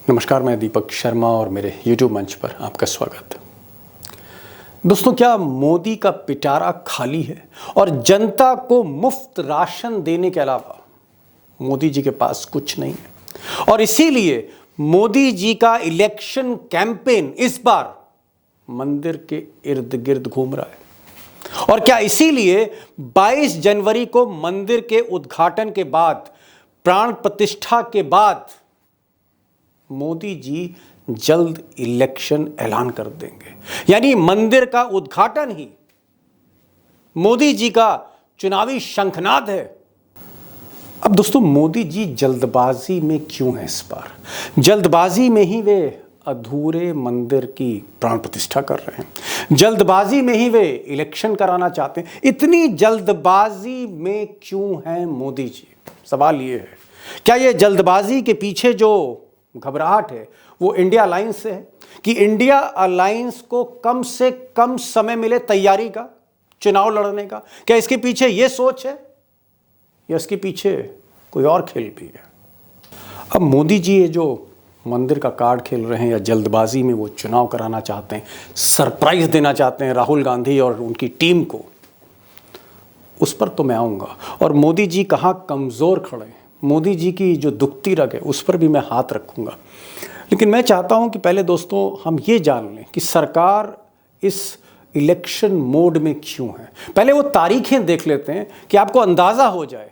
नमस्कार, मैं दीपक शर्मा और मेरे YouTube मंच पर आपका स्वागत है। दोस्तों, क्या मोदी का पिटारा खाली है और जनता को मुफ्त राशन देने के अलावा मोदी जी के पास कुछ नहीं है और इसीलिए मोदी जी का इलेक्शन कैंपेन इस बार मंदिर के इर्द गिर्द घूम रहा है। और क्या इसीलिए 22 जनवरी को मंदिर के उद्घाटन के बाद, प्राण प्रतिष्ठा के बाद मोदी जी जल्द इलेक्शन ऐलान कर देंगे, यानी मंदिर का उद्घाटन ही मोदी जी का चुनावी शंखनाद है। अब दोस्तों, मोदी जी जल्दबाजी में क्यों है? इस बार जल्दबाजी में ही वे अधूरे मंदिर की प्राण प्रतिष्ठा कर रहे हैं, जल्दबाजी में ही वे इलेक्शन कराना चाहते हैं। इतनी जल्दबाजी में क्यों है मोदी जी? सवाल ये है, क्या ये जल्दबाजी के पीछे जो घबराहट है वो इंडिया अलायंस से है कि इंडिया अलायंस को कम से कम समय मिले तैयारी का, चुनाव लड़ने का? क्या इसके पीछे ये सोच है या इसके पीछे कोई और खेल भी है? अब मोदी जी ये जो मंदिर का कार्ड खेल रहे हैं या जल्दबाजी में वो चुनाव कराना चाहते हैं, सरप्राइज देना चाहते हैं राहुल गांधी और उनकी टीम को, उस पर तो मैं आऊंगा। और मोदी जी कहां कमजोर खड़े हैं, मोदी जी की जो दुखती रग है उस पर भी मैं हाथ रखूंगा। लेकिन मैं चाहता हूं कि पहले दोस्तों हम ये जान लें कि सरकार इस इलेक्शन मोड में क्यों है। पहले वो तारीखें देख लेते हैं कि आपको अंदाज़ा हो जाए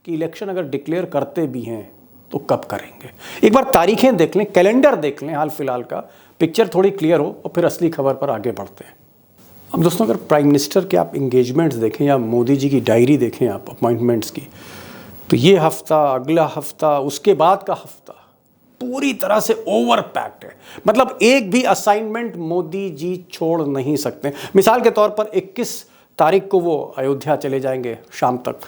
कि इलेक्शन अगर डिक्लेयर करते भी हैं तो कब करेंगे। एक बार तारीखें देख लें, कैलेंडर देख लें हाल फिलहाल का, पिक्चर थोड़ी क्लियर हो और फिर असली खबर पर आगे बढ़ते हैं। अब दोस्तों, अगर प्राइम मिनिस्टर के आप इंगेजमेंट्स देखें या मोदी जी की डायरी देखें आप अपॉइंटमेंट्स की, तो ये हफ्ता, अगला हफ्ता, उसके बाद का हफ्ता पूरी तरह से ओवर पैक्ड है। मतलब एक भी असाइनमेंट मोदी जी छोड़ नहीं सकते। मिसाल के तौर पर 21 तारीख को वो अयोध्या चले जाएंगे शाम तक,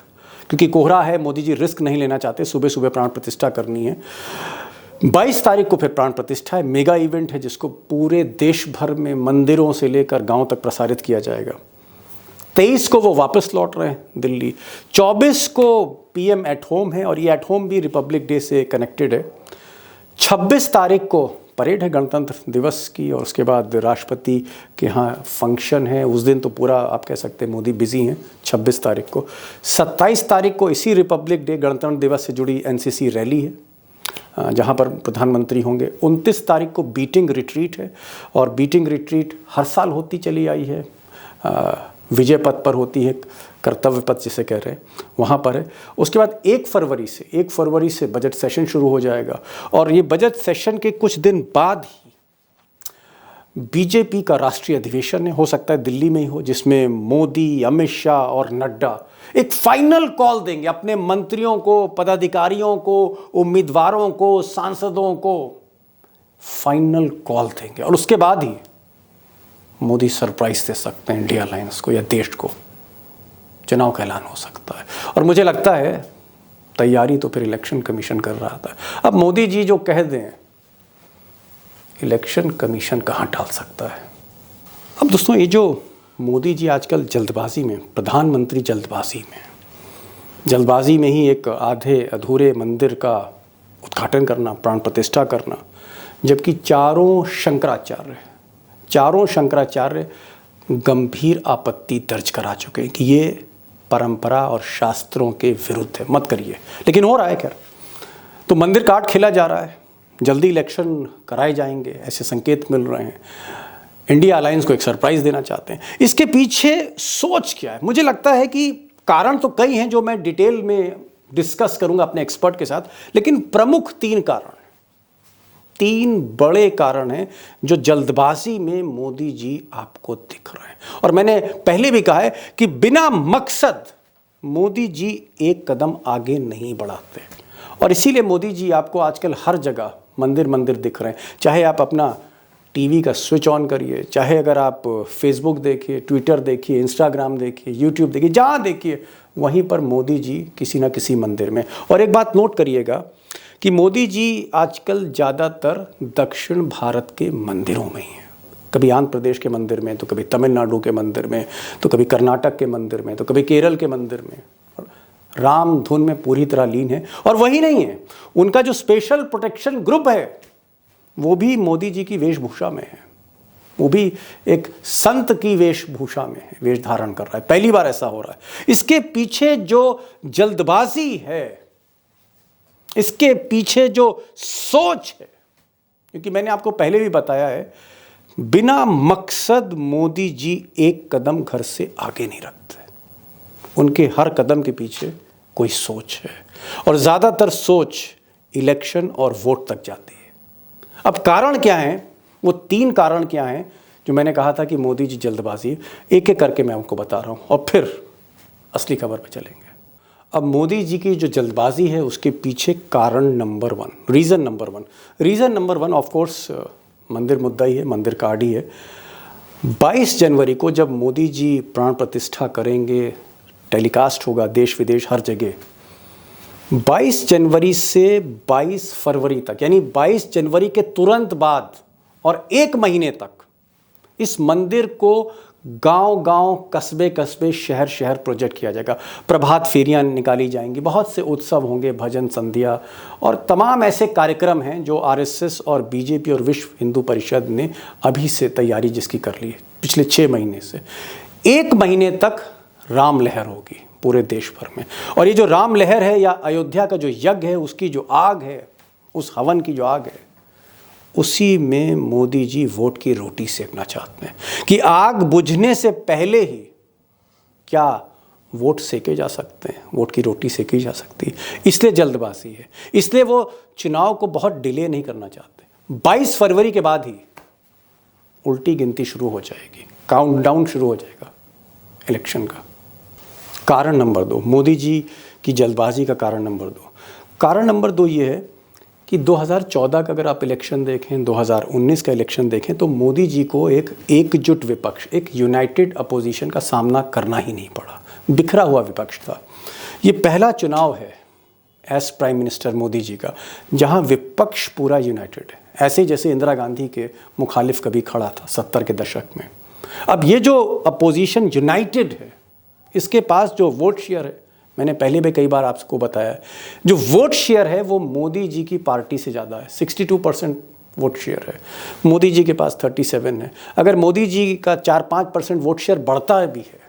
क्योंकि कोहरा है, मोदी जी रिस्क नहीं लेना चाहते, सुबह सुबह प्राण प्रतिष्ठा करनी है। 22 तारीख को फिर प्राण प्रतिष्ठा है, मेगा इवेंट है जिसको पूरे देश भर में मंदिरों से लेकर गांव तक प्रसारित किया जाएगा। 23 को वो वापस लौट रहे हैं दिल्ली। 24 को पीएम एट होम है और ये एट होम भी रिपब्लिक डे से कनेक्टेड है। 26 तारीख को परेड है गणतंत्र दिवस की और उसके बाद राष्ट्रपति के यहाँ फंक्शन है। उस दिन तो पूरा आप कह सकते हैं मोदी बिजी हैं। 26 तारीख को, 27 तारीख को इसी रिपब्लिक डे गणतंत्र दिवस से जुड़ी एनसीसी रैली है जहाँ पर प्रधानमंत्री होंगे। 29 तारीख को बीटिंग रिट्रीट है और बीटिंग रिट्रीट हर साल होती चली आई है, विजय पथ पर होती है, कर्तव्य पथ जिसे कह रहे हैं, वहाँ पर है। उसके बाद 1 फरवरी से बजट सेशन शुरू हो जाएगा और ये बजट सेशन के कुछ दिन बाद ही बीजेपी का राष्ट्रीय अधिवेशन है, हो सकता है दिल्ली में ही हो, जिसमें मोदी, अमित शाह और नड्डा एक फाइनल कॉल देंगे अपने मंत्रियों को, पदाधिकारियों को, उम्मीदवारों को, सांसदों को फाइनल कॉल देंगे और उसके बाद ही मोदी सरप्राइज दे सकते हैं इंडिया अलायंस को या देश को, चुनाव का ऐलान हो सकता है। और मुझे लगता है तैयारी तो फिर इलेक्शन कमीशन कर रहा था। अब मोदी जी जो कह दें, इलेक्शन कमीशन कहाँ टाल सकता है? अब दोस्तों, ये जो मोदी जी आजकल जल्दबाजी में, प्रधानमंत्री जल्दबाजी में ही एक आधे अधूरे मंदिर का उद्घाटन करना, प्राण प्रतिष्ठा करना, जबकि चारों शंकराचार्य गंभीर आपत्ति दर्ज करा चुके हैं कि ये परंपरा और शास्त्रों के विरुद्ध है, मत करिए। लेकिन हो रहा है खैर, तो मंदिर काट खेला जा रहा है, जल्दी इलेक्शन कराए जाएंगे ऐसे संकेत मिल रहे हैं। इंडिया अलायंस को एक सरप्राइज देना चाहते हैं। इसके पीछे सोच क्या है? मुझे लगता है कि कारण तो कई हैं जो मैं डिटेल में डिस्कस करूंगा अपने एक्सपर्ट के साथ, लेकिन प्रमुख 3 बड़े कारण हैं जो जल्दबाजी में मोदी जी आपको दिख रहे हैं। और मैंने पहले भी कहा है कि बिना मकसद मोदी जी एक कदम आगे नहीं बढ़ाते और इसीलिए मोदी जी आपको आजकल हर जगह मंदिर दिख रहे हैं। चाहे आप अपना टीवी का स्विच ऑन करिए, चाहे अगर आप फेसबुक देखिए, ट्विटर देखिए, इंस्टाग्राम देखिए, यूट्यूब देखिए, जहाँ देखिए वहीं पर मोदी जी किसी ना किसी मंदिर में। और एक बात नोट करिएगा कि मोदी जी आजकल ज़्यादातर दक्षिण भारत के मंदिरों में ही हैं। कभी आंध्र प्रदेश के मंदिर में, तो कभी तमिलनाडु के मंदिर में, तो कभी कर्नाटक के मंदिर में, तो कभी केरल के मंदिर में। राम धुन में पूरी तरह लीन है। और वही नहीं है, उनका जो स्पेशल प्रोटेक्शन ग्रुप है वो भी मोदी जी की वेशभूषा में है, वो भी एक संत की वेशभूषा में है, वेश धारण कर रहा है। पहली बार ऐसा हो रहा है। इसके पीछे जो जल्दबाजी है, इसके पीछे जो सोच है, क्योंकि मैंने आपको पहले भी बताया है, बिना मकसद मोदी जी एक कदम घर से आगे नहीं रखते। उनके हर कदम के पीछे कोई सोच है, और ज़्यादातर सोच इलेक्शन और वोट तक जाती है। अब कारण क्या है, वो 3 कारण क्या हैं जो मैंने कहा था कि मोदी जी जल्दबाजी, एक एक करके मैं आपको बता रहा हूँ और फिर असली खबर पे चलेंगे। अब मोदी जी की जो जल्दबाजी है उसके पीछे कारण number 1, reason number 1 of course मंदिर मुद्दा ही है, मंदिर कार्ड ही है। 22 जनवरी को जब मोदी जी प्राण प्रतिष्ठा करेंगे, टेलीकास्ट होगा देश विदेश हर जगह, 22 जनवरी से 22 फरवरी तक, यानी 22 जनवरी के तुरंत बाद और 1 महीने तक इस मंदिर को गांव-गांव, कस्बे-कस्बे, शहर-शहर प्रोजेक्ट किया जाएगा। प्रभात फेरियां निकाली जाएंगी, बहुत से उत्सव होंगे, भजन संध्या और तमाम ऐसे कार्यक्रम हैं जो आरएसएस और बीजेपी और विश्व हिंदू परिषद ने अभी से तैयारी जिसकी कर ली है पिछले 6 महीने से। 1 महीने तक राम लहर होगी पूरे देश भर में, और ये जो राम लहर है या अयोध्या का जो यज्ञ है, उसकी जो आग है, उस हवन की जो आग है, उसी में मोदी जी वोट की रोटी सेकना चाहते हैं कि आग बुझने से पहले ही क्या वोट सेके जा सकते हैं, वोट की रोटी सेकी जा सकती है। इसलिए जल्दबाजी है, इसलिए वो चुनाव को बहुत डिले नहीं करना चाहते। 22 फरवरी के बाद ही उल्टी गिनती शुरू हो जाएगी, काउंटडाउन शुरू हो जाएगा इलेक्शन का। कारण नंबर 2, मोदी जी की जल्दबाजी का कारण नंबर 2 ये है कि 2014 का अगर आप इलेक्शन देखें, 2019 का इलेक्शन देखें, तो मोदी जी को एक एकजुट विपक्ष, एक यूनाइटेड अपोजिशन का सामना करना ही नहीं पड़ा। बिखरा हुआ विपक्ष था। ये पहला चुनाव है as prime minister Modi ji का जहां विपक्ष पूरा यूनाइटेड है, ऐसे जैसे इंदिरा गांधी के मुखालिफ कभी खड़ा था 70 के दशक में। अब ये जो अपोजिशन यूनाइटेड है, इसके पास जो वोट शेयर है, मैंने पहले भी कई बार आपको बताया है, जो वोट शेयर है वो मोदी जी की पार्टी से ज़्यादा है। 62% वोट शेयर है, मोदी जी के पास 37 है। अगर मोदी जी का 4-5% वोट शेयर बढ़ता भी है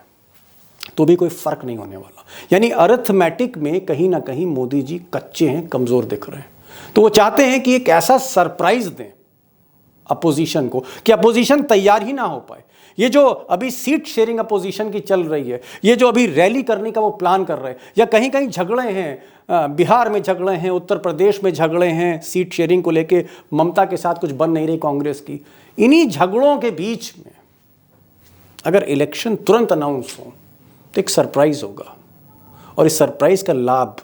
तो भी कोई फ़र्क नहीं होने वाला। यानी अरिथमेटिक में कहीं ना कहीं मोदी जी कच्चे हैं, कमज़ोर दिख रहे हैं। तो वो चाहते हैं कि एक ऐसा सरप्राइज़ दें अपोजिशन को कि अपोजिशन तैयार ही ना हो पाए। ये जो अभी सीट शेयरिंग अपोजिशन की चल रही है, ये जो अभी रैली करने का वो प्लान कर रहे हैं, या कहीं कहीं झगड़े हैं, बिहार में झगड़े हैं, उत्तर प्रदेश में झगड़े हैं सीट शेयरिंग को लेके, ममता के साथ कुछ बन नहीं रही कांग्रेस की। इन्हीं झगड़ों के बीच में अगर इलेक्शन तुरंत अनाउंस हो तो एक सरप्राइज़ होगा, और इस सरप्राइज़ का लाभ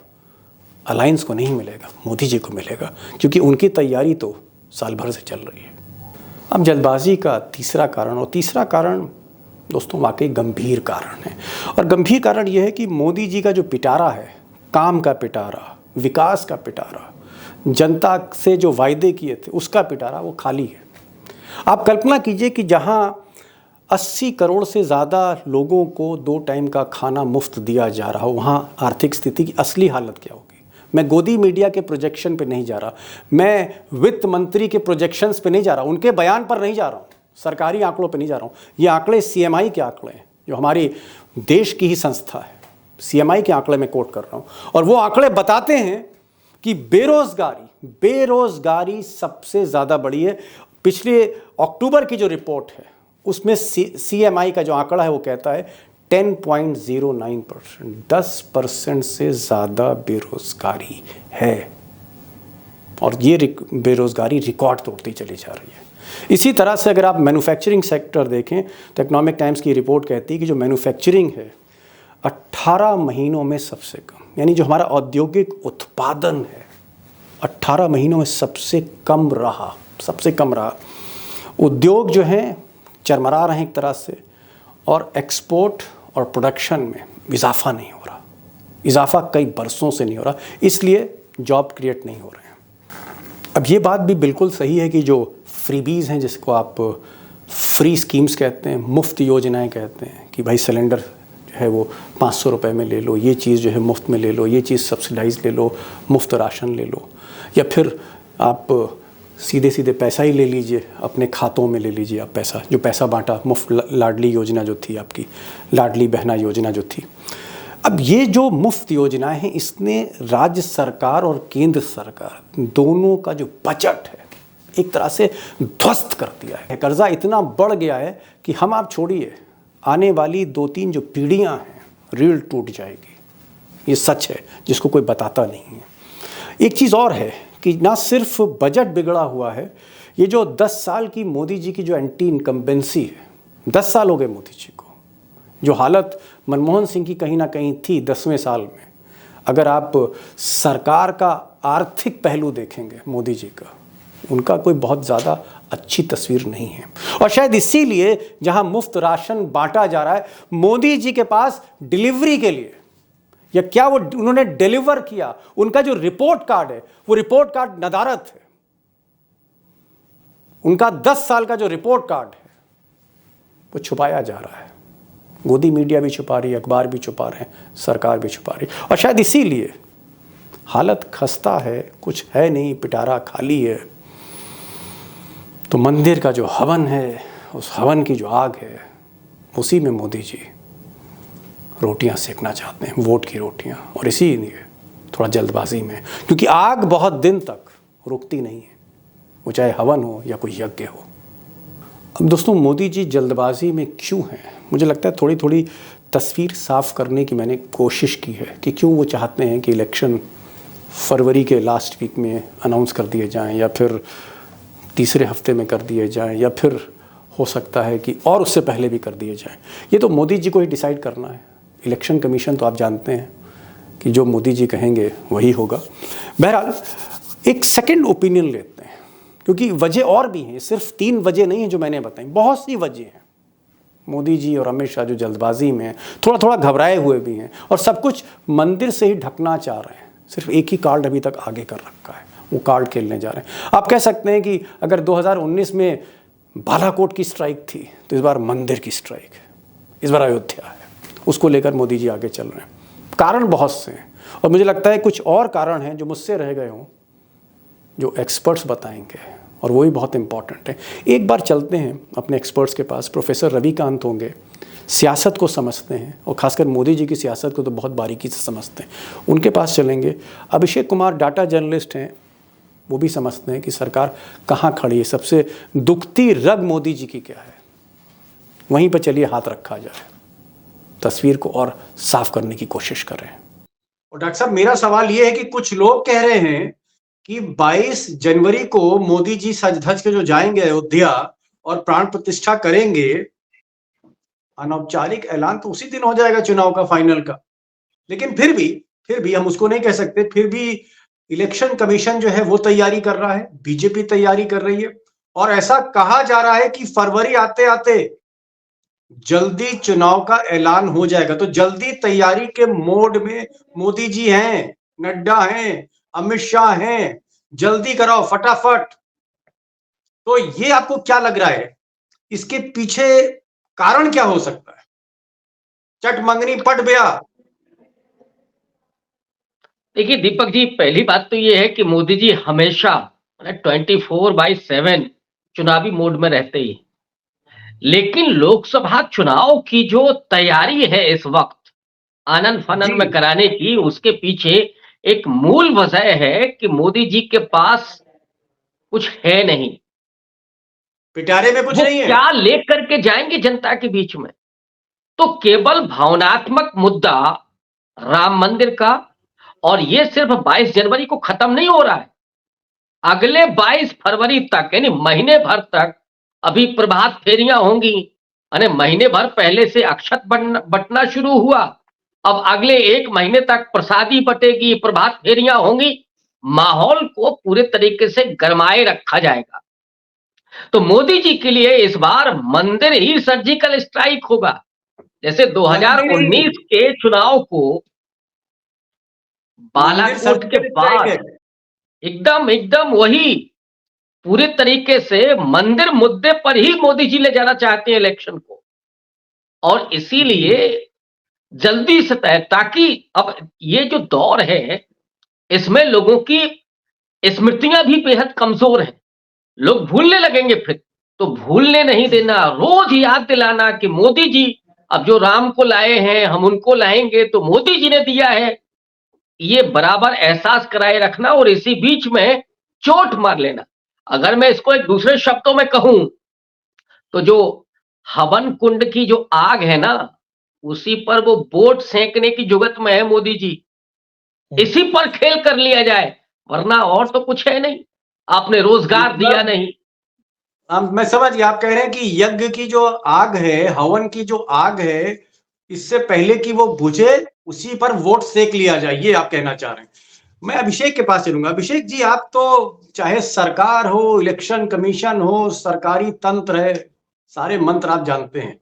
अलायंस को नहीं मिलेगा, मोदी जी को मिलेगा, क्योंकि उनकी तैयारी तो साल भर से चल रही है। अब जल्दबाजी का तीसरा कारण, और तीसरा कारण दोस्तों वाकई गंभीर कारण है, और गंभीर कारण यह है कि मोदी जी का जो पिटारा है, काम का पिटारा, विकास का पिटारा, जनता से जो वायदे किए थे उसका पिटारा, वो खाली है। आप कल्पना कीजिए कि जहां 80 करोड़ से ज़्यादा लोगों को 2 टाइम का खाना मुफ्त दिया जा रहा हो, वहाँ आर्थिक स्थिति की असली हालत क्या होगी। मैं गोदी मीडिया के प्रोजेक्शन पे नहीं जा रहा, मैं वित्त मंत्री के प्रोजेक्शंस पे नहीं जा रहा, उनके बयान पर नहीं जा रहा हूँ, सरकारी आंकड़ों पे नहीं जा रहा हूँ। ये आंकड़े सीएमआई के आंकड़े हैं, जो हमारी देश की ही संस्था है। सीएमआई के आंकड़े मैं कोट कर रहा हूँ, और वो आंकड़े बताते हैं कि बेरोजगारी सबसे ज़्यादा बढ़ी है। पिछले अक्टूबर की जो रिपोर्ट है उसमें सीएमआई का जो आंकड़ा है वो कहता है 10.09%, 10% से ज़्यादा बेरोज़गारी है, और ये बेरोज़गारी रिकॉर्ड तोड़ती चली जा रही है। इसी तरह से अगर आप मैन्युफैक्चरिंग सेक्टर देखें तो इकोनॉमिक टाइम्स की रिपोर्ट कहती है कि जो मैन्युफैक्चरिंग है 18 महीनों में सबसे कम, यानी जो हमारा औद्योगिक उत्पादन है 18 महीनों में सबसे कम रहा। उद्योग जो हैं चरमरा रहे हैं एक तरह से, और एक्सपोर्ट और प्रोडक्शन में इजाफा नहीं हो रहा, इजाफा कई बरसों से नहीं हो रहा, इसलिए जॉब क्रिएट नहीं हो रहे हैं। अब ये बात भी बिल्कुल सही है कि जो फ्रीबीज़ हैं, जिसको आप फ्री स्कीम्स कहते हैं, मुफ्त योजनाएं कहते हैं, कि भाई सिलेंडर जो है वो 500 रुपये में ले लो, ये चीज़ जो है मुफ्त में ले लो, ये चीज़ सब्सिडाइज ले लो, मुफ्त राशन ले लो, या फिर आप सीधे सीधे पैसा ही ले लीजिए, अपने खातों में ले लीजिए आप पैसा, जो पैसा बांटा मुफ्त लाडली योजना जो थी आपकी, लाडली बहना योजना जो थी। अब ये जो मुफ्त योजनाएं हैं, इसने राज्य सरकार और केंद्र सरकार दोनों का जो बजट है एक तरह से ध्वस्त कर दिया है। कर्जा इतना बढ़ गया है कि हम आप छोड़िए, आने वाली 2-3 जो पीढ़ियां हैं रीढ़ टूट जाएगी। ये सच है जिसको कोई बताता नहीं है। एक चीज़ और है कि ना सिर्फ बजट बिगड़ा हुआ है, ये जो 10 साल की मोदी जी की जो एंटी इनकम्बेंसी है, 10 साल हो गए मोदी जी को। जो हालत मनमोहन सिंह की कहीं ना कहीं थी 10वें साल में, अगर आप सरकार का आर्थिक पहलू देखेंगे मोदी जी का, उनका कोई बहुत ज़्यादा अच्छी तस्वीर नहीं है। और शायद इसीलिए जहां मुफ्त राशन बांटा जा रहा है, मोदी जी के पास डिलीवरी के लिए, या क्या वो उन्होंने डिलीवर किया, उनका जो रिपोर्ट कार्ड है वो रिपोर्ट कार्ड नदारत है। उनका 10 साल का जो रिपोर्ट कार्ड है वो छुपाया जा रहा है। गोदी मीडिया भी छुपा रही है, अखबार भी छुपा रहे हैं, सरकार भी छुपा रही है। और शायद इसीलिए हालत खस्ता है, कुछ है नहीं, पिटारा खाली है। तो मंदिर का जो हवन है, उस हवन की जो आग है, उसी में मोदी जी रोटियां सेकना चाहते हैं, वोट की रोटियां। और इसीलिए थोड़ा जल्दबाजी में, क्योंकि आग बहुत दिन तक रुकती नहीं है, वो चाहे हवन हो या कोई यज्ञ हो। अब दोस्तों, मोदी जी जल्दबाजी में क्यों हैं? मुझे लगता है थोड़ी थोड़ी तस्वीर साफ करने की मैंने कोशिश की है कि क्यों वो चाहते हैं कि इलेक्शन फरवरी के लास्ट वीक में अनाउंस कर दिए जाएं, या फिर तीसरे हफ्ते में कर दिए जाएं, या फिर हो सकता है कि और उससे पहले भी कर दिए जाएं। ये तो मोदी जी को ही डिसाइड करना है। इलेक्शन कमीशन तो आप जानते हैं कि जो मोदी जी कहेंगे वही होगा। बहरहाल एक सेकंड ओपिनियन लेते हैं, क्योंकि वजह और भी हैं, सिर्फ 3 वजह नहीं है जो मैंने बताई, बहुत सी वजह हैं। मोदी जी और अमित शाह जो जल्दबाजी में थोड़ा थोड़ा घबराए हुए भी हैं, और सब कुछ मंदिर से ही ढकना चाह रहे हैं। सिर्फ एक ही कार्ड अभी तक आगे कर रखा है, वो कार्ड खेलने जा रहे हैं। आप कह सकते हैं कि अगर 2019 में बालाकोट की स्ट्राइक थी, तो इस बार मंदिर की स्ट्राइक है, इस बार अयोध्या है, उसको लेकर मोदी जी आगे चल रहे हैं। कारण बहुत से हैं, और मुझे लगता है कुछ और कारण हैं जो मुझसे रह गए हों, जो एक्सपर्ट्स बताएंगे, और वो भी बहुत इंपॉर्टेंट है। एक बार चलते हैं अपने एक्सपर्ट्स के पास। प्रोफेसर रविकांत होंगे, सियासत को समझते हैं, और खासकर मोदी जी की सियासत को तो बहुत बारीकी से समझते हैं, उनके पास चलेंगे। अभिषेक कुमार डाटा जर्नलिस्ट हैं, वो भी समझते हैं कि सरकार कहाँ खड़ी है, सबसे दुखती रग मोदी जी की क्या है। वहीं पर चलिए हाथ रखा जाए, तस्वीर को और साफ करने की कोशिश करें। और डॉक्टर साहब, मेरा सवाल ये है कि कुछ लोग कह रहे हैं कि 22 जनवरी को मोदी जी सज धज के जो जाएंगे अयोध्या और प्राण प्रतिष्ठा करेंगे, अनौपचारिक ऐलान तो उसी दिन हो जाएगा चुनाव का, फाइनल का। लेकिन फिर भी हम उसको नहीं कह सकते, फिर भी इलेक्शन कमीशन जो है वो तैयारी कर रहा है, बीजेपी तैयारी कर रही है, और ऐसा कहा जा रहा है कि फरवरी आते आते जल्दी चुनाव का ऐलान हो जाएगा। तो जल्दी तैयारी के मोड में मोदी जी हैं, नड्डा हैं, अमित शाह हैं, जल्दी कराओ फटाफट। तो ये आपको क्या लग रहा है, इसके पीछे कारण क्या हो सकता है? चट मंगनी पट ब्याह। देखिए दीपक जी, पहली बात तो ये है कि मोदी जी हमेशा 24/7 चुनावी मोड में रहते ही। लेकिन लोकसभा चुनाव की जो तैयारी है इस वक्त आनन फानन में कराने की, उसके पीछे एक मूल वजह है कि मोदी जी के पास कुछ है नहीं, पिटारे में कुछ वो नहीं है। क्या लेकर के जाएंगे जनता के बीच में। तो केवल भावनात्मक मुद्दा राम मंदिर का, और ये सिर्फ 22 जनवरी को खत्म नहीं हो रहा है, अगले 22 फरवरी तक, यानी महीने भर तक अभी प्रभात फेरियां होंगी। यानी महीने भर पहले से अक्षत बंटना शुरू हुआ, अब अगले 1 महीने तक प्रसादी बटेगी, प्रभात फेरियां होंगी, माहौल को पूरे तरीके से गरमाए रखा जाएगा। तो मोदी जी के लिए इस बार मंदिर ही सर्जिकल स्ट्राइक होगा। जैसे 2019 के चुनाव को बालाकोट के बाद एकदम एकदम वही पूरे तरीके से मंदिर मुद्दे पर ही मोदी जी ले जाना चाहते हैं इलेक्शन को, और इसीलिए जल्दी से तय, ताकि अब ये जो दौर है इसमें लोगों की स्मृतियां भी बेहद कमजोर हैं। लोग भूलने लगेंगे फिर। तो भूलने नहीं देना, रोज याद दिलाना कि मोदी जी अब जो राम को लाए हैं हम उनको लाएंगे तो मोदी जी ने दिया है, ये बराबर एहसास कराए रखना और इसी बीच में चोट मार लेना। अगर मैं इसको एक दूसरे शब्दों में कहूं तो जो हवन कुंड की जो आग है ना, उसी पर वो बोट सेंकने की जुगत में है मोदी जी। इसी पर खेल कर लिया जाए, वरना और तो कुछ है नहीं। आपने रोजगार दिया मतलब नहीं। मैं समझ गया, आप कह रहे हैं कि यज्ञ की जो आग है, हवन की जो आग है, इससे पहले कि वो बुझे उसी पर वोट सेक लिया जाए, ये आप कहना चाह रहे हैं। मैं अभिषेक के पास चलूंगा। अभिषेक जी, आप तो चाहे सरकार हो, इलेक्शन कमीशन हो, सरकारी तंत्र है, सारे मंत्र आप जानते हैं।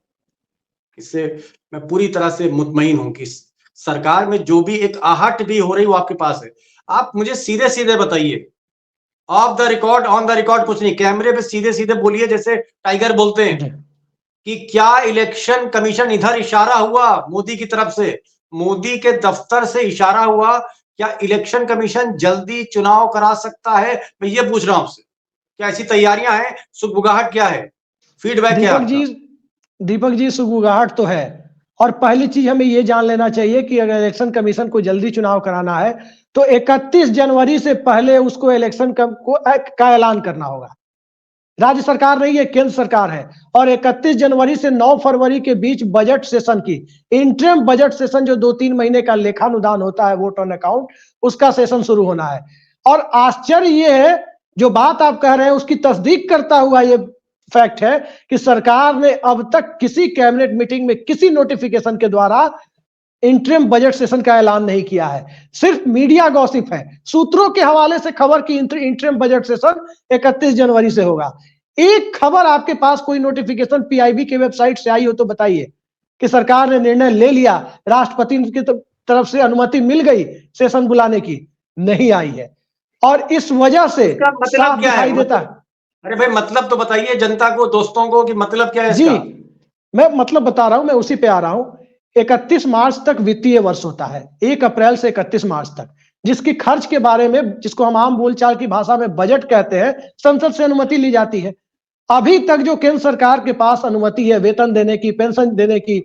इससे मैं पूरी तरह से मुतमईन हूं कि सरकार में जो भी एक आहट भी हो रही वो आपके पास है। आप मुझे सीधे सीधे बताइए, of the record, on the record कुछ नहीं, कैमरे पे सीधे सीधे बोलिए जैसे टाइगर बोलते हैं, कि क्या इलेक्शन कमीशन इधर इशारा हुआ मोदी की तरफ से, मोदी के दफ्तर से इशारा हुआ, क्या इलेक्शन कमीशन जल्दी चुनाव करा सकता है? मैं ये पूछ रहा हूं आपसे, क्या ऐसी तैयारियां हैं? सुगबुगाहट क्या है? फीडबैक क्या है दीपक जी आपका? दीपक जी सुगबुगाहट तो है। और पहली चीज हमें ये जान लेना चाहिए कि अगर इलेक्शन कमीशन को जल्दी चुनाव कराना है तो 31 जनवरी से पहले उसको का ऐलान करना होगा। राज्य सरकार नहीं है, केंद्र सरकार है। और 31 जनवरी से 9 फरवरी के बीच बजट सेशन की, इंटरिम बजट सेशन, जो 2-3 महीने का लेखानुदान होता है वोट ऑन अकाउंट, उसका सेशन शुरू होना है। और आश्चर्य ये है, जो बात आप कह रहे हैं उसकी तस्दीक करता हुआ ये फैक्ट है कि सरकार ने अब तक किसी कैबिनेट मीटिंग में किसी नोटिफिकेशन के द्वारा इंटरिम बजट सेशन का ऐलान नहीं किया है। सिर्फ मीडिया गॉसिप है, सूत्रों के हवाले से खबर की इंटरिम बजट सेशन 31 जनवरी से होगा। एक खबर आपके पास कोई नोटिफिकेशन पीआईबी के वेबसाइट से आई हो तो बताइए कि सरकार ने निर्णय ले लिया, राष्ट्रपति की तरफ से अनुमति मिल गई सेशन बुलाने की, नहीं आई है। और इस वजह से इसका मतलब साफ क्या है? दिखाई देता है। अरे भाई, मतलब तो बताइए जनता को, दोस्तों को, कि मतलब क्या है जी, इसका? मैं मतलब बता रहा हूं, मैं उसी पे आ रहा हूं। 31 मार्च तक वित्तीय वर्ष होता है, 1 अप्रैल से 31 मार्च तक, जिसकी खर्च के बारे में, जिसको हम आम बोलचाल की भाषा में बजट कहते हैं, संसद से अनुमति ली जाती है। अभी तक जो केंद्र सरकार के पास अनुमति है वेतन देने की, पेंशन देने की,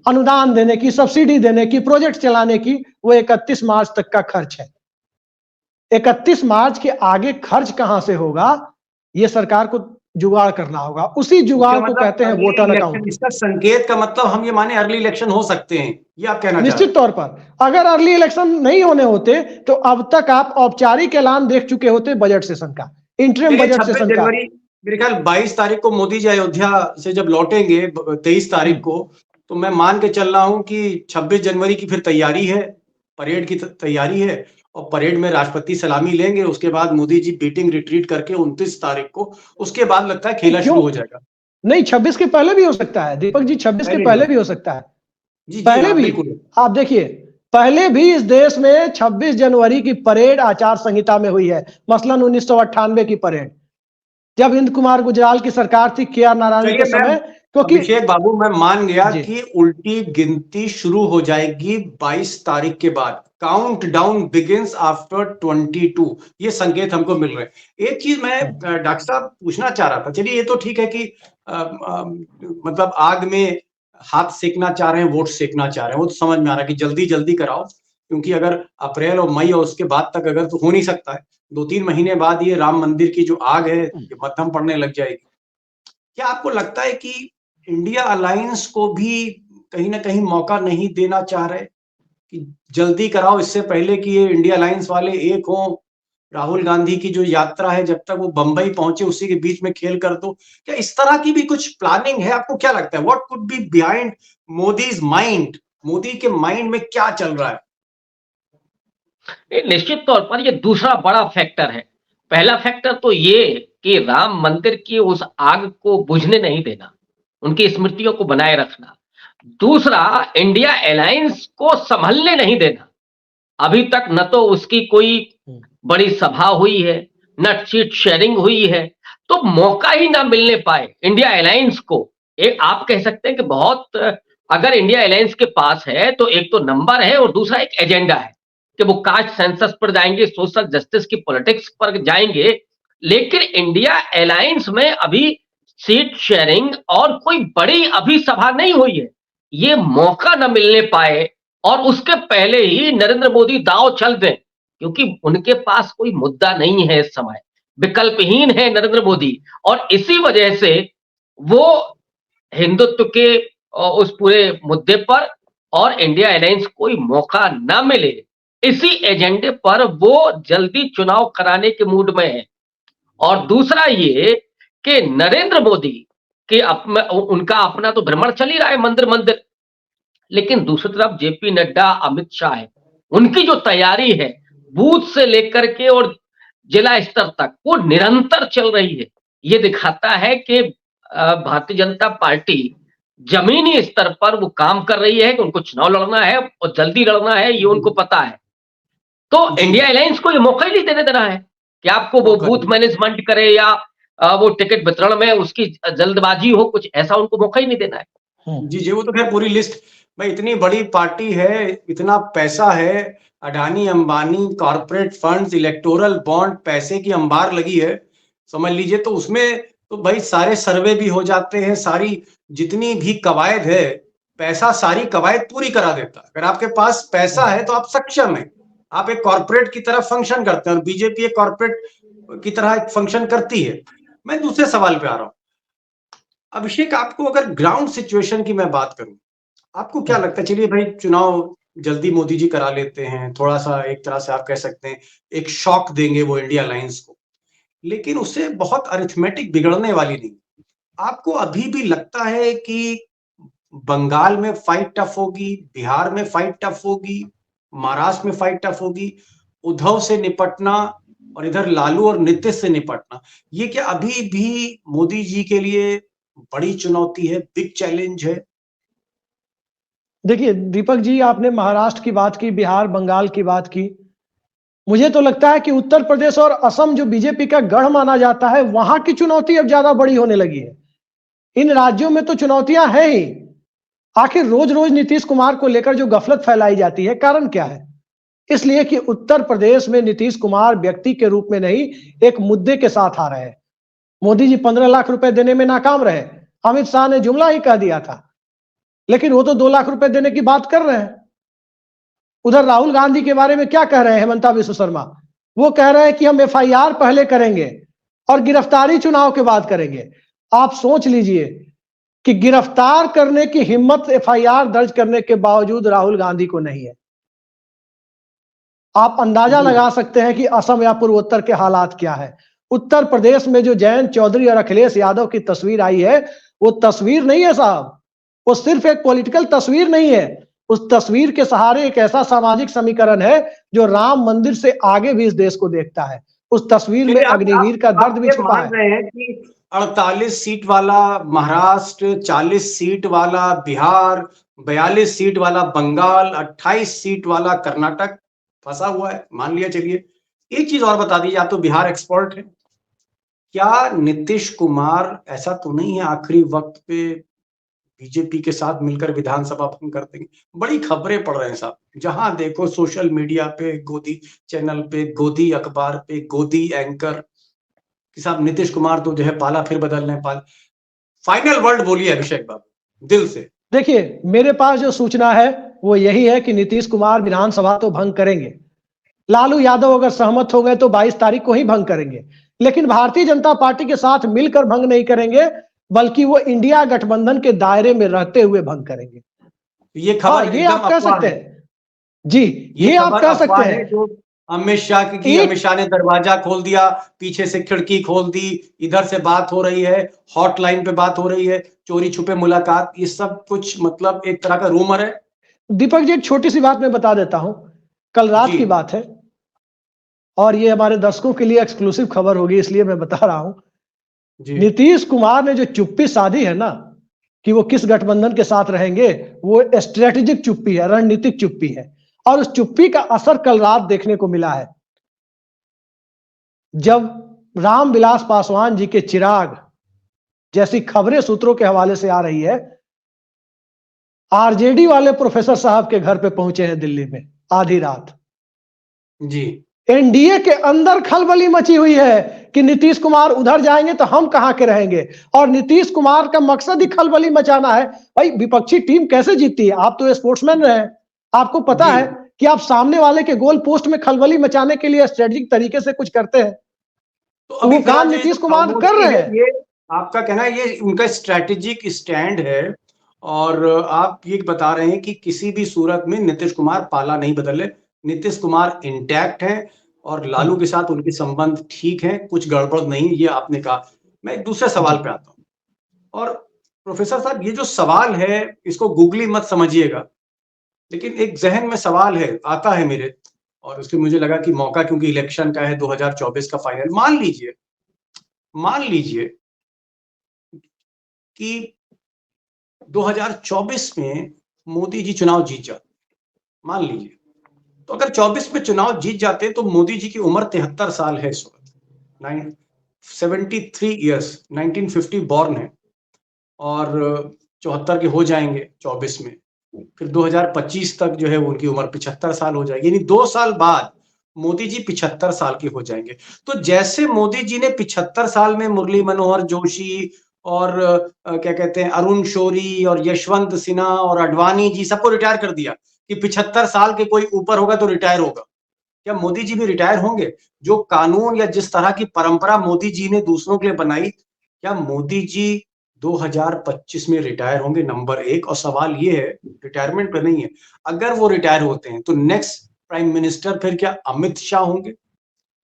अनुदान देने की, सब्सिडी देने की, प्रोजेक्ट चलाने की, वो 31 मार्च तक का खर्च है। 31 मार्च के आगे खर्च कहां से होगा, ये सरकार को जुगाड़ करना होगा। उसी जुगाड़ को कहते हैं वोट ऑन अकाउंट। इसका संकेत का मतलब हम ये माने अर्ली इलेक्शन हो सकते हैं, ये आप कहना चाह रहे निश्चित तौर पर अगर अर्ली इलेक्शन नहीं होने होते तो अब तक आप औपचारिक ऐलान देख चुके होते बजट सेशन का, इंटरिम बजट 26 सेशन का। जनवरी, मेरे ख्याल 22 तारीख को मोदी जी अयोध्या से जब लौटेंगे, 23 तारीख को, तो मैं मान के चल रहा हूं कि 26 जनवरी की फिर तैयारी है, परेड की तैयारी है, और परेड में राष्ट्रपति सलामी लेंगे। उसके बाद मोदी जी बीटिंग रिट्रीट करके 29 तारीख को, उसके बाद लगता है खेला शुरू हो जाएगा। नहीं, 26 के पहले भी हो सकता है दीपक जी, 26 के पहले भी हो सकता है। जी, पहले भी आप देखिए, पहले भी इस देश में 26 जनवरी की परेड आचार संहिता में हुई है। मसलन 1998 की परेड, जब इंद कुमार गुजराल की सरकार थी, के आर नारायण के समय, क्योंकि अभिषेक बाबू, मैं मान गया कि उल्टी गिनती शुरू हो जाएगी 22 तारीख के बाद, काउंट डाउन बिगिंस आफ्टर 22, ये संकेत हमको मिल रहे हैं। एक चीज मैं डॉक्टर साहब पूछना चाह रहा था, चलिए ये तो ठीक है कि मतलब आग में हाथ सेकना चाह रहे हैं, वोट सेकना चाह रहे हैं, वो तो समझ में आ रहा है कि जल्दी जल्दी कराओ, क्योंकि अगर अप्रैल और मई और उसके बाद तक अगर, तो हो नहीं सकता है, 2-3 महीने बाद ये राम मंदिर की जो आग है ये मध्यम पड़ने लग जाएगी। क्या आपको लगता है कि इंडिया अलायंस को भी कहीं ना कहीं मौका नहीं देना चाह रहे कि जल्दी कराओ, इससे पहले कि ये इंडिया अलायंस वाले एक हो? राहुल गांधी की जो यात्रा है, जब तक वो बंबई पहुंचे उसी के बीच में खेल कर दो। क्या इस तरह की भी कुछ प्लानिंग है? आपको क्या लगता है, what could be behind Modi's mind? Modi के माइंड में क्या चल रहा है? निश्चित तौर पर ये दूसरा बड़ा फैक्टर है। पहला फैक्टर तो ये कि राम मंदिर की उस आग को बुझने नहीं देना, उनकी स्मृतियों को बनाए रखना। दूसरा, इंडिया अलायंस को संभलने नहीं देना। अभी तक न तो उसकी कोई बड़ी सभा हुई है, न सीट शेयरिंग हुई है, तो मौका ही ना मिलने पाए इंडिया अलायंस को। एक आप कह सकते हैं कि बहुत, अगर इंडिया अलायंस के पास है तो एक तो नंबर है और दूसरा एक एजेंडा है कि वो कास्ट सेंसस पर जाएंगे, सोशल जस्टिस की पॉलिटिक्स पर जाएंगे, लेकिन इंडिया अलायंस में अभी सीट शेयरिंग और कोई बड़ी अभी सभा नहीं हुई है। ये मौका न मिलने पाए और उसके पहले ही नरेंद्र मोदी दांव चल दें, क्योंकि उनके पास कोई मुद्दा नहीं है इस समय, विकल्पहीन है नरेंद्र मोदी, और इसी वजह से वो हिंदुत्व के उस पूरे मुद्दे पर और इंडिया अलायंस कोई मौका ना मिले, इसी एजेंडे पर वो जल्दी चुनाव कराने के मूड में है। और दूसरा ये कि नरेंद्र मोदी के उनका अपना तो भ्रमण चल ही रहा है मंदिर मंदिर, लेकिन दूसरी तरफ जेपी नड्डा, अमित शाह है, उनकी जो तैयारी है बूथ से लेकर के और जिला स्तर तक वो निरंतर चल रही है। ये दिखाता है कि भारतीय जनता पार्टी जमीनी स्तर पर वो काम कर रही है कि उनको चुनाव लड़ना है और जल्दी लड़ना है, ये उनको पता है। तो जी। इंडिया अलायंस को ये मौका ही नहीं देने देना है कि आपको वो मौका बूथ नहीं। मैनेजमेंट करे या वो टिकट वितरण में उसकी जल्दबाजी हो, कुछ ऐसा उनको मौका ही नहीं देना है। जी जी, वो तो खैर पूरी लिस्ट, भाई इतनी बड़ी पार्टी है, इतना पैसा है, Adani Ambani corporate funds, electoral bond, पैसे की अंबार लगी है, समझ लीजिए। तो उसमें तो भाई सारे सर्वे भी हो जाते हैं, सारी जितनी भी कवायद है, पैसा सारी कवायद पूरी करा देता है। अगर आपके पास पैसा है तो आप सक्षम है, आप एक कॉर्पोरेट की तरह फंक्शन करते हैं, और बीजेपी एक कॉर्पोरेट की तरह फंक्शन करती है। मैं दूसरे सवाल पे आ रहा हूं। अभिषेक, आपको अगर ग्राउंड सिचुएशन की मैं बात करूं, आपको क्या लगता है? चलिए भाई, चुनाव जल्दी मोदी जी करा लेते हैं, थोड़ा सा एक तरह से आप कह सकते हैं एक शॉक देंगे वो इंडिया अलायंस को, लेकिन उससे बहुत अरिथमेटिक बिगड़ने वाली नहीं। आपको अभी भी लगता है कि बंगाल में फाइट टफ होगी, बिहार में फाइट टफ होगी, महाराष्ट्र में फाइट टफ होगी, उद्धव से निपटना और इधर लालू और नीतीश से निपटना, ये क्या अभी भी मोदी जी के लिए बड़ी चुनौती है, बिग चैलेंज है? देखिए दीपक जी, आपने महाराष्ट्र की बात की, बिहार बंगाल की बात की। मुझे तो लगता है कि उत्तर प्रदेश और असम जो बीजेपी का गढ़ माना जाता है, वहां की चुनौती अब ज्यादा बड़ी होने लगी है। इन राज्यों में तो चुनौतियां हैं ही। आखिर रोज रोज नीतीश कुमार को लेकर जो गफलत फैलाई जाती है, कारण क्या है? इसलिए कि उत्तर प्रदेश में नीतीश कुमार व्यक्ति के रूप में नहीं, एक मुद्दे के साथ आ रहे हैं। मोदी जी 15 लाख रुपए देने में नाकाम रहे, अमित शाह ने जुमला ही कह दिया था, लेकिन वो तो 2 लाख रुपए देने की बात कर रहे हैं। उधर राहुल गांधी के बारे में क्या कह रहे हैं हेमंता विश्व शर्मा? वो कह रहे हैं कि हम एफआईआर पहले करेंगे और गिरफ्तारी चुनाव के बाद करेंगे। आप सोच लीजिए कि गिरफ्तार करने की हिम्मत एफआईआर दर्ज करने के बावजूद राहुल गांधी को नहीं है। आप अंदाजा लगा सकते हैं कि असम या पूर्वोत्तर के हालात क्या है। उत्तर प्रदेश में जो जयंत चौधरी और अखिलेश यादव की तस्वीर आई है, वो तस्वीर नहीं है साहब, वो सिर्फ एक पॉलिटिकल तस्वीर नहीं है। उस तस्वीर के सहारे एक ऐसा सामाजिक समीकरण है जो राम मंदिर से आगे भी इस देश को देखता है। उस तस्वीर में अग्निवीर का दर्द भी छुपा है। रहे हैं कि 48 सीट वाला महाराष्ट्र, 40 सीट वाला बिहार, 42 सीट वाला बंगाल, 28 सीट वाला कर्नाटक फंसा हुआ है, मान लिया। चलिए एक चीज और बता दीजिए, आप तो बिहार एक्सपर्ट है, क्या नीतीश कुमार ऐसा तो नहीं है आखिरी वक्त पे बीजेपी के साथ मिलकर विधानसभा भंग कर देंगे? बड़ी खबरें पड़ रहे हैं साहब, जहां देखो सोशल मीडिया पे, गोदी चैनल पे, गोदी अखबार पे, गोदी एंकर कि साहब नीतीश कुमार तो जो है पाला फिर बदल रहे हैं। फाइनल वर्ड बोलिए अभिषेक बाबू, दिल से। देखिए, मेरे पास जो सूचना है वो यही है कि नीतीश कुमार विधानसभा तो भंग करेंगे। लालू यादव अगर सहमत हो गए तो 22 तारीख को ही भंग करेंगे, लेकिन भारतीय जनता पार्टी के साथ मिलकर भंग नहीं करेंगे, बल्कि वो इंडिया गठबंधन के दायरे में रहते हुए भंग करेंगे। ये खबर ये आप कह सकते हैं जी, ये आप कह सकते हैं। जो अमित शाह की, अमित शाह ने दरवाजा खोल दिया, पीछे से खिड़की खोल दी, इधर से बात हो रही है, हॉटलाइन पे बात हो रही है, चोरी छुपे मुलाकात, ये सब कुछ मतलब एक तरह का रूमर है। दीपक जी, एक छोटी सी बात मैं बता देता हूं। कल रात की बात है और ये हमारे दर्शकों के लिए एक्सक्लूसिव खबर होगी, इसलिए मैं बता रहा हूं। नीतीश कुमार ने जो चुप्पी साधी है ना कि वो किस गठबंधन के साथ रहेंगे, वो स्ट्रेटेजिक चुप्पी है, रणनीतिक चुप्पी है, और उस चुप्पी का असर कल रात देखने को मिला है। जब रामविलास पासवान जी के चिराग जैसी खबरें सूत्रों के हवाले से आ रही है, आरजेडी वाले प्रोफेसर साहब के घर पे पहुंचे हैं दिल्ली में आधी रात। जी, एनडीए के अंदर खलबली मची हुई है कि नीतीश कुमार उधर जाएंगे तो हम कहां के रहेंगे, और नीतीश कुमार का मकसद ही खलबली मचाना है। भाई विपक्षी टीम कैसे जीतती है? आप तो स्पोर्ट्समैन रहे हैं, आपको पता जी। है कि आप सामने वाले के गोल पोस्ट में खलबली मचाने के लिए स्ट्रेटेजिक तरीके से कुछ करते हैं। तो वो अभी काम फिलहाल ये नीतीश जो कुमार खामोशी कर रहे है, हैं। ये आपका कहना है ये उनका स्ट्रैटेजिक स्टैंड है, और आप ये बता रहे हैं कि किसी भी सूरत में नीतीश कुमार पाला नहीं बदले, नीतीश कुमार इंटैक्ट हैं और लालू के साथ उनके संबंध ठीक हैं, कुछ गड़बड़ नहीं, ये आपने कहा। मैं एक दूसरे सवाल पे आता हूँ, और प्रोफेसर साहब ये जो सवाल है इसको गूगली मत समझिएगा, लेकिन एक जहन में सवाल है आता है मेरे, और उसके मुझे लगा कि मौका क्योंकि इलेक्शन का है 2024 का फाइनल, मान लीजिए कि 2024 में मोदी जी चुनाव जीत जाते, मान लीजिए, तो अगर 24 में चुनाव जीत जाते तो मोदी जी की उम्र 73 साल है इस वक्त, 73 ईयर्स, 1950 बॉर्न है, और 74 के हो जाएंगे 24 में, फिर 2025 तक जो है उनकी उम्र 75 साल हो जाएगी, यानी 2 साल बाद मोदी जी 75 साल के हो जाएंगे। तो जैसे मोदी जी ने 75 साल में मुरली मनोहर जोशी और क्या कहते हैं अरुण शौरी और यशवंत सिन्हा और अडवाणी जी सबको रिटायर कर दिया कि 75 साल के कोई ऊपर होगा तो रिटायर होगा, क्या मोदी जी भी रिटायर होंगे? जो कानून या जिस तरह की परंपरा मोदी जी ने दूसरों के लिए बनाई, क्या मोदी जी 2025 में रिटायर होंगे? नंबर एक। और सवाल ये है, रिटायरमेंट पे नहीं है, अगर वो रिटायर होते हैं तो नेक्स्ट प्राइम मिनिस्टर फिर क्या अमित शाह होंगे?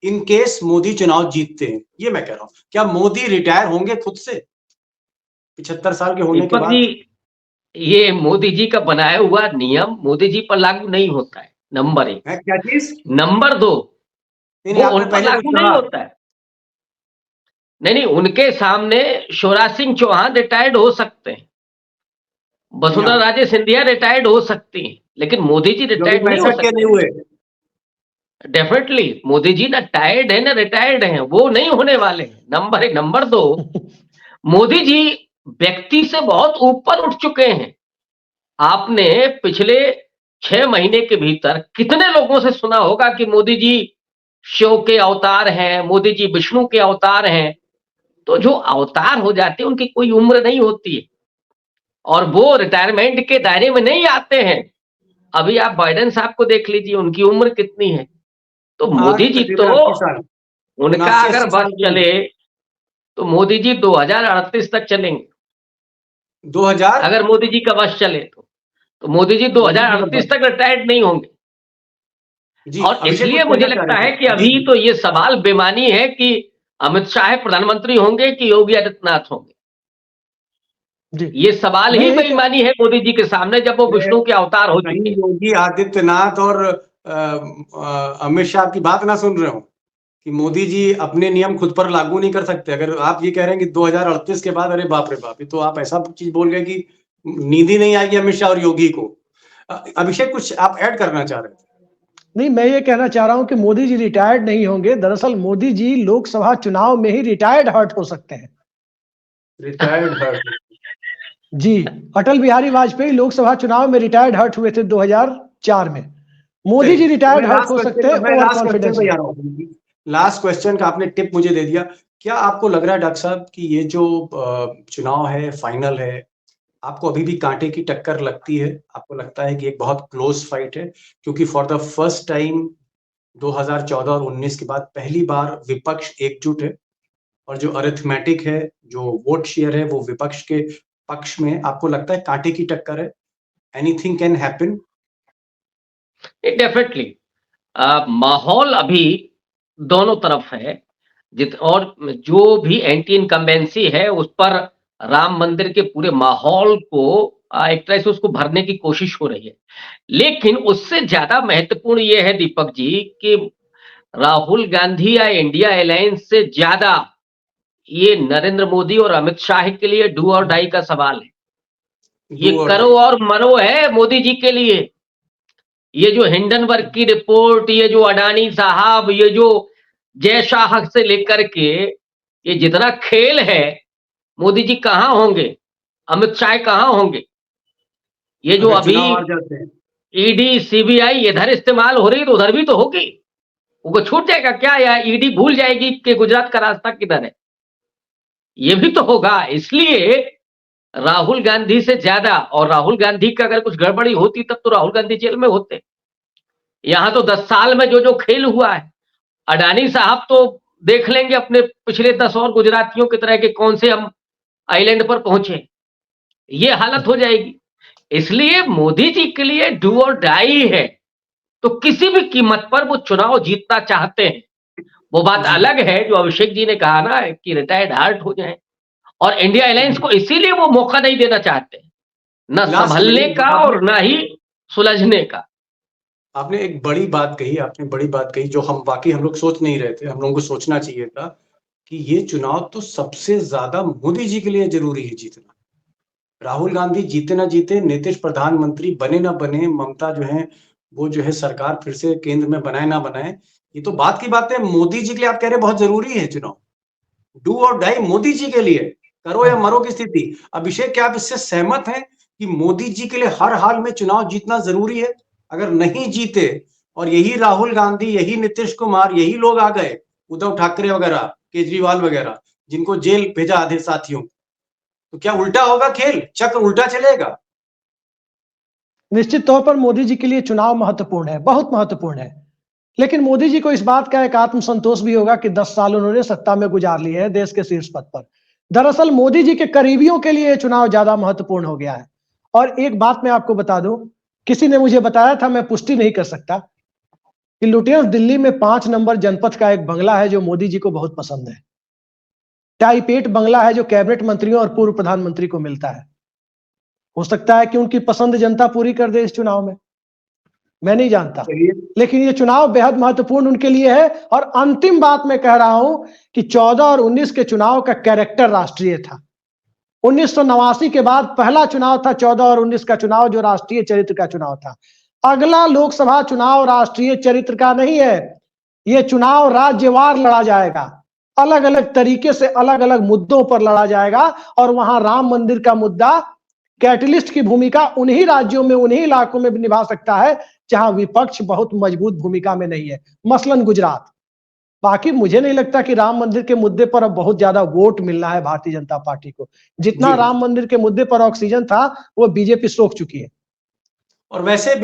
इन केस मोदी चुनाव जीतते हैं, ये मैं कह रहा हूं, क्या मोदी रिटायर होंगे खुद से 75 साल के होने के दीपक बाद? जी, ये मोदी जी का बनाया हुआ नियम मोदी जी पर लागू नहीं होता है, नंबर एक। है क्या चीज? नंबर दो, नहीं, वो आपने उन पर पहले कुछ लागू नहीं कहा। होता है। नहीं नहीं, उनके सामने शिवराज सिंह चौहान रिटायर्ड हो सकते हैं, वसुंधरा राजे सिंधिया रिटायर्ड हो सकती हैं, लेकिन मोदी जी जो अभी रिटायर्ड नहीं हो 65 के नहीं सकते। हुए। डेफिनेटली मोदी जी ना टायर्ड है ना रिटायर्ड हैं, वो नहीं होने वाले हैं, नंबर एक। नंबर दो, मोदी जी व्यक्ति से बहुत ऊपर उठ चुके हैं। आपने पिछले 6 महीने के भीतर कितने लोगों से सुना होगा कि मोदी जी शिव के अवतार हैं, मोदी जी विष्णु के अवतार हैं। तो जो अवतार हो जाते हैं उनकी कोई उम्र नहीं होती है, और वो रिटायरमेंट के दायरे में नहीं आते हैं। अभी आप बाइडेन साहब को देख लीजिए, उनकी उम्र कितनी है। तो आज मोदी जी तो, तकरीबन 80 साल, उनका 79 अगर 80 बस साल की चले तो मोदी जी 2038 तक चलेंगे। 2000 अगर मोदी जी का बस चले तो मोदी जी 2038 तक रिटायर्ड नहीं होंगे। जी, और अभिषेक इसलिए कुछ मुझे कहना चाह लगता रहे है थे। कि जी, अभी जी। तो ये सवाल बेमानी है कि अमित शाह प्रधानमंत्री होंगे कि योगी आदित्यनाथ होंगे। जी ये सवाल मैं ही यही कह बेईमानी है मोदी जी के सामने, जब वो विष्णु के अवतार हो चुके कहीं हैं। योगी आदित्यनाथ और अमित शाह की बात ना सुन रहे हो कि मोदी जी अपने नियम खुद पर लागू नहीं कर सकते। अगर आप ये कह रहे हैं कि 2038 के बाद, अरे बाप रे बाप, ये तो आप ऐसा चीज बोल गए कि नींद ही नहीं आएगी अमित शाह और योगी को। अभिषेक कुछ आप ऐड करना चाह रहे थे? नहीं, मैं ये कहना चाह रहा हूं कि मोदी जी रिटायर्ड नहीं होंगे। दरअसल मोदी जी लोकसभा चुनाव में ही रिटायर्ड हर्ट हो सकते हैं। Retired hurt. जी, अटल बिहारी वाजपेयी लोकसभा चुनाव में रिटायर्ड हर्ट हुए थे 2004 में। मोदी जी रिटायर्ड हर्ट हो सकते हैं ओवर कॉन्फिडेंस में। लास्ट क्वेश्चन का आपने टिप मुझे दे दिया। क्या आपको लग रहा है डॉक्टर साहब कि ये जो चुनाव है, फाइनल है, आपको अभी भी कांटे की टक्कर लगती है? आपको लगता है कि एक बहुत क्लोज फाइट है? क्योंकि फॉर द फर्स्ट टाइम 2014 और 19 के बाद पहली बार विपक्ष एकजुट है, और जो अरिथमेटिक है, जो वोट शेयर है, वो विपक्ष के पक्ष में। आपको लगता है कांटे की टक्कर है? Anything can happen? डेफिनेटली माहौल अभी दोनों तरफ है। और जो भी एंटी इनकम्बेंसी है उस पर राम मंदिर के पूरे माहौल को एक तरह से उसको भरने की कोशिश हो रही है। लेकिन उससे ज्यादा महत्वपूर्ण ये है दीपक जी कि राहुल गांधी या इंडिया अलायंस से ज्यादा ये नरेंद्र मोदी और अमित शाह के लिए डू और डाई का सवाल है। ये करो और मरो है मोदी जी के लिए। ये जो हिंडनबर्ग की रिपोर्ट, ये जो अडानी साहब, ये जो जय शाह से लेकर के ये जितना खेल है, मोदी जी कहां होंगे, अमित शाह कहां होंगे? ये जो अगर अभी चुनाव हार जाते हैं? ईडी सीबीआई इधर इस्तेमाल हो रही है तो उधर भी तो होगी। वो छूट जाएगा क्या, या ईडी भूल जाएगी कि गुजरात का रास्ता किधर है? ये भी तो होगा। इसलिए राहुल गांधी से ज्यादा, और राहुल गांधी का अगर कुछ गड़बड़ी होती तब तो राहुल गांधी जेल में होते। यहां तो 10 साल में जो जो खेल हुआ है, अडानी साहब तो देख लेंगे अपने पिछले 10 और गुजरातियों की तरह के कौन से हम आइलैंड पर पहुंचे, ये हालत हो जाएगी। इसलिए मोदी जी के लिए डू और डाई है, तो किसी भी कीमत पर वो चुनाव जीतना चाहते हैं। वो बात अलग है जो अभिषेक जी ने कहा ना कि रिटायर्ड हार्ट हो जाए, और इंडिया अलायंस को इसीलिए वो मौका नहीं देना चाहते, न संभलने का और न ही सुलझने का। आपने एक बड़ी बात कही, आपने बड़ी बात कही जो हम वाकई हम लोग सोच नहीं रहे थे, हम लोगों को सोचना चाहिए था कि ये चुनाव तो सबसे ज्यादा मोदी जी के लिए जरूरी है जीतना। राहुल गांधी जीते ना जीते, नीतीश प्रधानमंत्री बने ना बने, ममता जो है वो जो है सरकार फिर से केंद्र में बनाए ना बनाए, ये तो बात की बात है। मोदी जी के लिए आप कह रहे हैं बहुत जरूरी है चुनाव, डू और डाई मोदी जी के लिए, करो या मरो की स्थिति। अभिषेक, क्या आप इससे सहमत हैं कि मोदी जी के लिए हर हाल में चुनाव जीतना जरूरी है? अगर नहीं जीते और यही राहुल गांधी, यही नीतीश कुमार, यही लोग आ गए, उद्धव ठाकरे वगैरह, केजरीवाल वगैरह, जिनको जेल भेजा आधे साथियों, तो क्या उल्टा होगा खेल, चक्र उल्टा चलेगा? निश्चित तौर पर मोदी जी के लिए चुनाव महत्वपूर्ण है, बहुत महत्वपूर्ण है। लेकिन मोदी जी को इस बात का एक आत्मसंतोष भी होगा कि 10 साल उन्होंने सत्ता में गुजार लिए हैं देश के शीर्ष पद पर। दरअसल मोदी जी के करीबियों के लिए चुनाव ज्यादा महत्वपूर्ण हो गया है। और एक बात मैं आपको बता दूं, किसी ने मुझे बताया था, मैं पुष्टि नहीं कर सकता, कि लुटियंस दिल्ली में 5 नंबर जनपथ का एक बंगला है जो मोदी जी को बहुत पसंद है। टाइपेट बंगला है जो कैबिनेट मंत्रियों और पूर्व प्रधानमंत्री को मिलता है। हो सकता है कि उनकी पसंद जनता पूरी कर दे इस चुनाव में, मैं नहीं जानता, लेकिन ये चुनाव बेहद महत्वपूर्ण उनके लिए है। और अंतिम बात मैं कह रहा हूं कि 14 और 19 के चुनाव का कैरेक्टर राष्ट्रीय था। 1989 के बाद पहला चुनाव था 14 और 19 का चुनाव जो राष्ट्रीय चरित्र का चुनाव था। अगला लोकसभा चुनाव राष्ट्रीय चरित्र का नहीं है, यह चुनाव राज्यवार लड़ा जाएगा, अलग अलग तरीके से अलग अलग मुद्दों पर लड़ा जाएगा। और वहां राम मंदिर का मुद्दा कैटलिस्ट की भूमिका उन्हीं राज्यों में, उन्हीं इलाकों में भी निभा सकता है जहां विपक्ष बहुत मजबूत भूमिका में नहीं है, मसलन गुजरात। बाकी मुझे नहीं लगता कि राम मंदिर के मुद्दे पर अब बहुत ज्यादा वोट मिलना है भारतीय जनता पार्टी को। जितना राम मंदिर के मुद्दे पर ऑक्सीजन था वो बीजेपी सोख चुकी है। और वैसे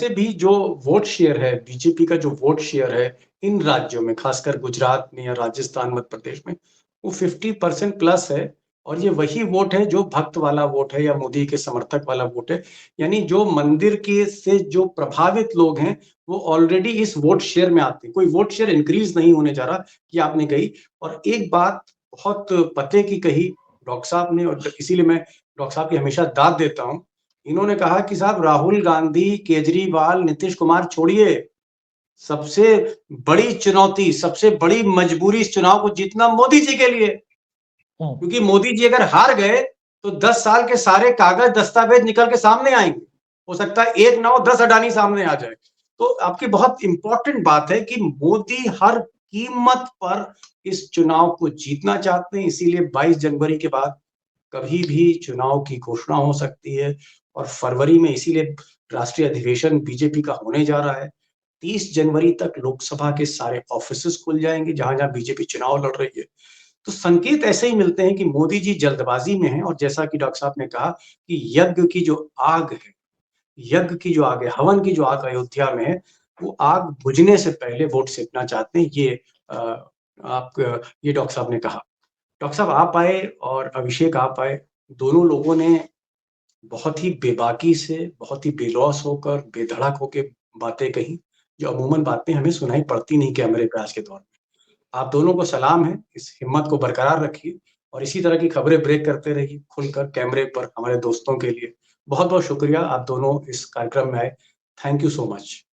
भी जो वोट शेयर है, बीजेपी का जो वोट शेयर है इन राज्यों में, खासकर गुजरात में या राजस्थान, मध्य प्रदेश में, वो 50% प्लस है। और ये वही वोट है जो भक्त वाला वोट है या मोदी के समर्थक वाला वोट है। यानी जो मंदिर के से जो प्रभावित लोग हैं वो ऑलरेडी इस वोट शेयर में आते हैं। कोई वोट शेयर इंक्रीज नहीं होने जा रहा, कि आपने कही। और एक बात बहुत पते की कही डॉक्टर साहब ने, और इसीलिए मैं डॉक्टर साहब की हमेशा दाद देता हूं। इन्होंने कहा कि साहब राहुल गांधी, केजरीवाल, नीतीश कुमार छोड़िए, सबसे बड़ी चुनौती, सबसे बड़ी मजबूरी इस चुनाव को जीतना मोदी जी के लिए। क्योंकि मोदी जी अगर हार गए तो 10 साल के सारे कागज दस्तावेज निकल के सामने आएंगे। हो सकता है 1 ना हो 10 अडानी सामने आ जाए। तो आपकी बहुत इंपॉर्टेंट बात है कि मोदी हर कीमत पर इस चुनाव को जीतना चाहते हैं। इसीलिए 22 जनवरी के बाद कभी भी चुनाव की घोषणा हो सकती है। और फरवरी में इसीलिए राष्ट्रीय अधिवेशन बीजेपी का होने जा रहा है। 30 जनवरी तक लोकसभा के सारे ऑफिसेस खुल जाएंगे जहां जहां बीजेपी चुनाव लड़ रही है। तो संकेत ऐसे ही मिलते हैं कि मोदी जी जल्दबाजी में हैं। और जैसा कि डॉक्टर साहब ने कहा कि यज्ञ की जो आग है, यज्ञ की जो आग है, हवन की जो आग अयोध्या में है, वो आग बुझने से पहले वोट सेकना चाहते हैं। ये ये डॉक्टर साहब ने कहा। डॉक्टर साहब आप आए और अभिषेक आप आए, दोनों लोगों ने बहुत ही बेबाकी से, बहुत ही बेलौस होकर, बेधड़क होकर बातें कही, जो अमूमन बातें हमें सुनाई पड़ती नहीं कैमरे पे आज के दौर में। आप दोनों को सलाम है, इस हिम्मत को बरकरार रखिए और इसी तरह की खबरें ब्रेक करते रहिए खुलकर कैमरे पर हमारे दोस्तों के लिए। बहुत बहुत शुक्रिया, आप दोनों इस कार्यक्रम में आए। Thank you so much.